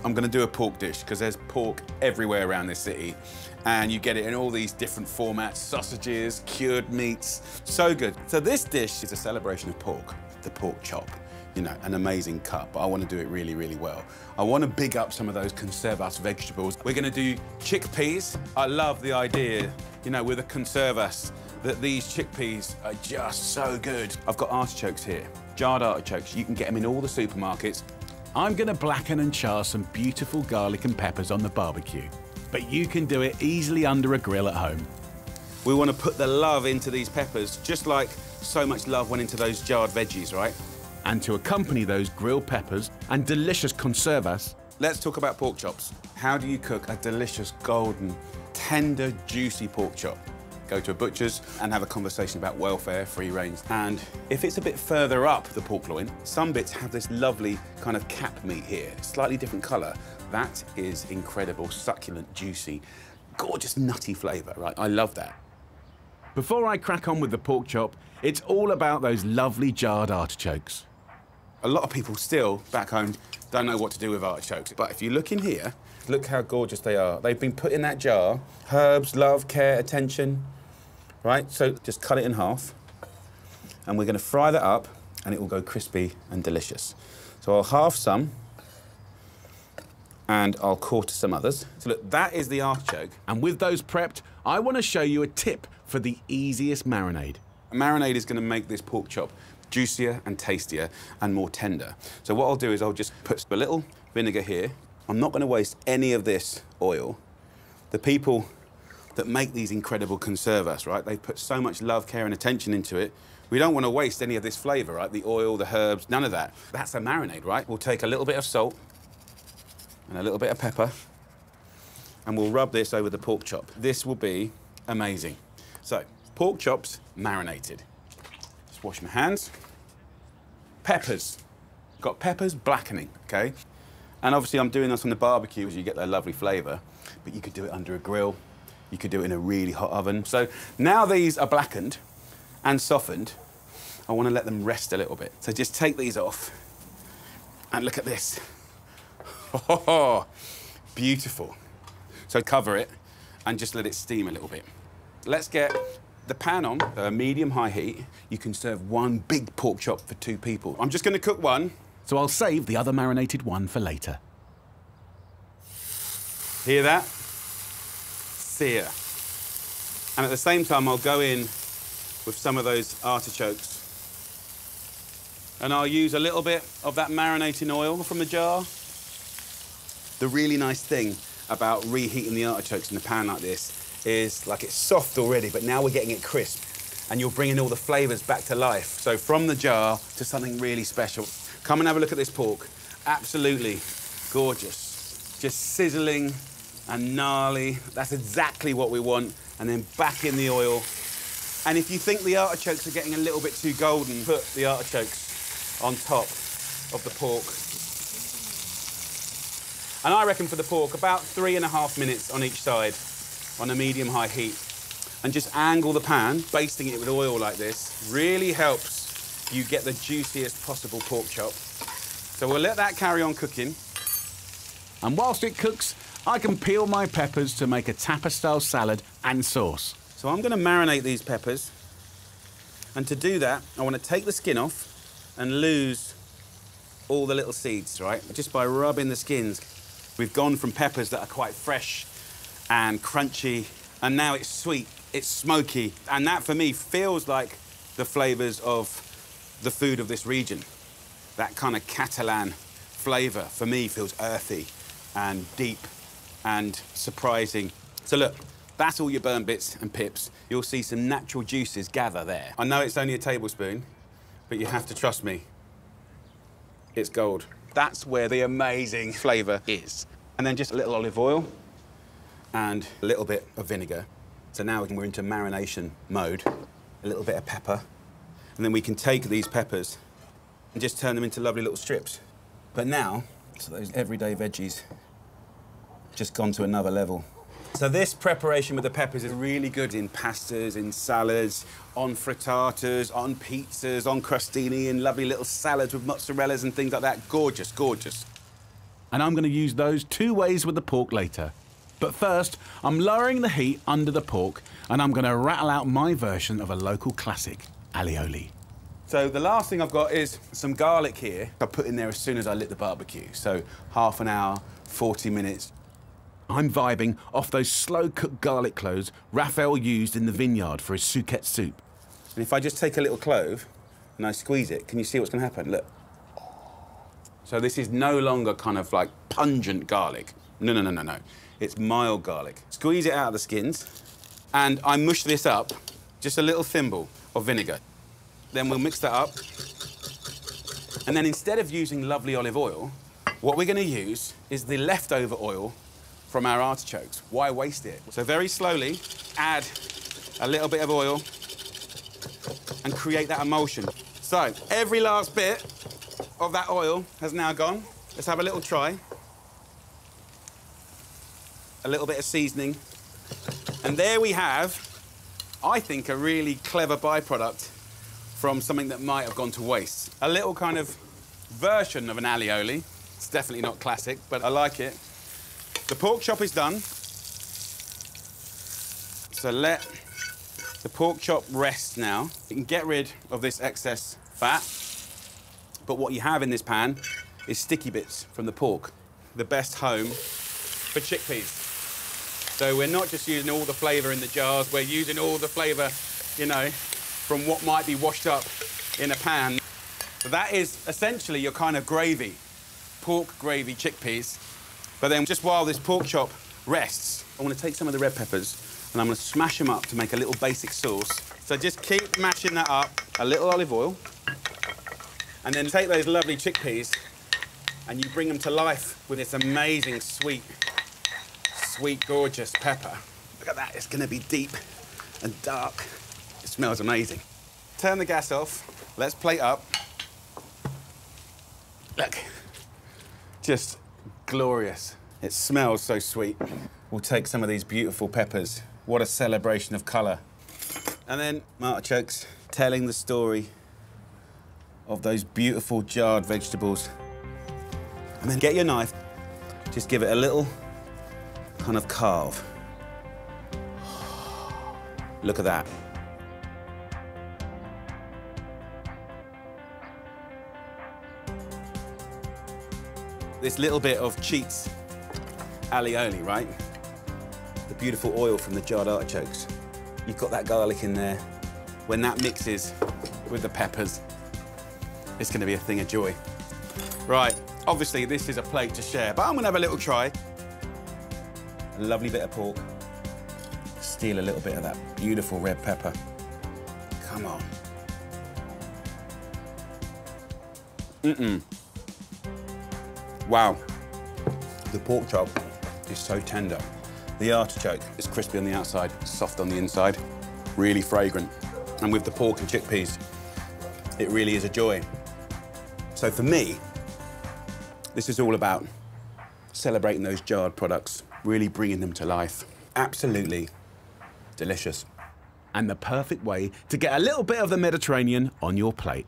I'm gonna do a pork dish because there's pork everywhere around this city and you get it in all these different formats, sausages, cured meats, so good. So this dish is a celebration of pork, the pork chop. You know, an amazing cut, but I want to do it really, really well. I want to big up some of those conservas vegetables. We're going to do chickpeas. I love the idea, you know, with a conservas, that these chickpeas are just so good. I've got artichokes here, jarred artichokes. You can get them in all the supermarkets. I'm going to blacken and char some beautiful garlic and peppers on the barbecue, but you can do it easily under a grill at home. We want to put the love into these peppers, just like so much love went into those jarred veggies, right? And to accompany those grilled peppers and delicious conservas, let's talk about pork chops. How do you cook a delicious, golden, tender, juicy pork chop? Go to a butcher's and have a conversation about welfare, free range. And if it's a bit further up the pork loin, some bits have this lovely kind of cap meat here, slightly different colour. That is incredible, succulent, juicy, gorgeous, nutty flavour, right? I love that. Before I crack on with the pork chop, it's all about those lovely jarred artichokes. A lot of people still, back home, don't know what to do with artichokes. But if you look in here, look how gorgeous they are. They've been put in that jar. Herbs, love, care, attention, right? So just cut it in half. And we're going to fry that up, and it will go crispy and delicious. So I'll halve some, and I'll quarter some others. So look, that is the artichoke. And with those prepped, I want to show you a tip for the easiest marinade. A marinade is going to make this pork chop juicier and tastier and more tender. So what I'll do is I'll just put a little vinegar here. I'm not going to waste any of this oil. The people that make these incredible conservas, right, they put so much love, care and attention into it. We don't want to waste any of this flavour, right? The oil, the herbs, none of that. That's a marinade, right? We'll take a little bit of salt and a little bit of pepper and we'll rub this over the pork chop. This will be amazing. So, pork chops marinated. Just wash my hands. Peppers. Got peppers blackening, okay? And obviously I'm doing this on the barbecue as you get that lovely flavour, but you could do it under a grill. You could do it in a really hot oven. So now these are blackened and softened, I want to let them rest a little bit. So just take these off and look at this. Oh, beautiful. So cover it and just let it steam a little bit. Let's get the pan on, medium-high heat. You can serve one big pork chop for 2 people. I'm just going to cook one. So I'll save the other marinated one for later. Hear that? Sear. And at the same time, I'll go in with some of those artichokes. And I'll use a little bit of that marinating oil from the jar. The really nice thing about reheating the artichokes in a pan like this is, like, it's soft already, but now we're getting it crisp. And you're bringing all the flavours back to life. So from the jar to something really special. Come and have a look at this pork. Absolutely gorgeous. Just sizzling and gnarly. That's exactly what we want. And then back in the oil. And if you think the artichokes are getting a little bit too golden, put the artichokes on top of the pork. And I reckon for the pork, about 3.5 minutes on each side on a medium-high heat. And just angle the pan, basting it with oil like this, really helps you get the juiciest possible pork chop. So we'll let that carry on cooking. And whilst it cooks, I can peel my peppers to make a tapas-style salad and sauce. So I'm going to marinate these peppers. And to do that, I want to take the skin off and lose all the little seeds, right? Just by rubbing the skins. We've gone from peppers that are quite fresh and crunchy, and now it's sweet, it's smoky. And that, for me, feels like the flavours of the food of this region. That kind of Catalan flavour, for me, feels earthy and deep and surprising. So look, that's all your burnt bits and pips. You'll see some natural juices gather there. I know it's only a tablespoon, but you have to trust me. It's gold. That's where the amazing flavour is. And then just a little olive oil and a little bit of vinegar. So now we're into marination mode. A little bit of pepper. And then we can take these peppers and just turn them into lovely little strips. But now, so those everyday veggies just gone to another level. So this preparation with the peppers is really good in pastas, in salads, on frittatas, on pizzas, on crostini, in lovely little salads with mozzarellas and things like that. Gorgeous, gorgeous. and I'm going to use those 2 ways with the pork later. But first, I'm lowering the heat under the pork, and I'm going to rattle out my version of a local classic, alioli. So the last thing I've got is some garlic here. I put in there as soon as I lit the barbecue. So half an hour, 40 minutes. I'm vibing off those slow-cooked garlic cloves Raphael used in the vineyard for his souquette soup. And if I just take a little clove and I squeeze it, can you see what's going to happen? Look. So this is no longer kind of like pungent garlic. No, no, no, no, no. It's mild garlic. Squeeze it out of the skins, and I mush this up, just a little thimble of vinegar. Then we'll mix that up. And then instead of using lovely olive oil, what we're going to use is the leftover oil from our artichokes. Why waste it? So very slowly add a little bit of oil and create that emulsion. So every last bit of that oil has now gone. Let's have a little try. A little bit of seasoning. And there we have, I think, a really clever byproduct from something that might have gone to waste. A little kind of version of an alioli. It's definitely not classic, but I like it. The pork chop is done. So let the pork chop rest now. You can get rid of this excess fat, but what you have in this pan is sticky bits from the pork. The best home for chickpeas. So we're not just using all the flavour in the jars, we're using all the flavour, you know, from what might be washed up in a pan. So that is essentially your kind of gravy, pork gravy chickpeas. But then just while this pork chop rests, I want to take some of the red peppers and I'm going to smash them up to make a little basic sauce. So just keep mashing that up, a little olive oil, and then take those lovely chickpeas and you bring them to life with this amazing sweet, gorgeous pepper. Look at that, it's going to be deep and dark. It smells amazing. Turn the gas off, let's plate up. Look, just glorious. It smells so sweet. We'll take some of these beautiful peppers. What a celebration of colour. And then artichokes, telling the story of those beautiful jarred vegetables. And then get your knife, just give it a little kind of carve. Look at that. This little bit of Cheats alioli, right? The beautiful oil from the jarred artichokes. You've got that garlic in there. When that mixes with the peppers, it's going to be a thing of joy. Right, obviously this is a plate to share, but I'm going to have a little try. A lovely bit of pork. Steal a little bit of that beautiful red pepper. Come on. Wow. The pork chop is so tender. The artichoke is crispy on the outside, soft on the inside, really fragrant. And with the pork and chickpeas, it really is a joy. So for me, this is all about celebrating those jarred products, really bringing them to life. Absolutely delicious. And the perfect way to get a little bit of the Mediterranean on your plate.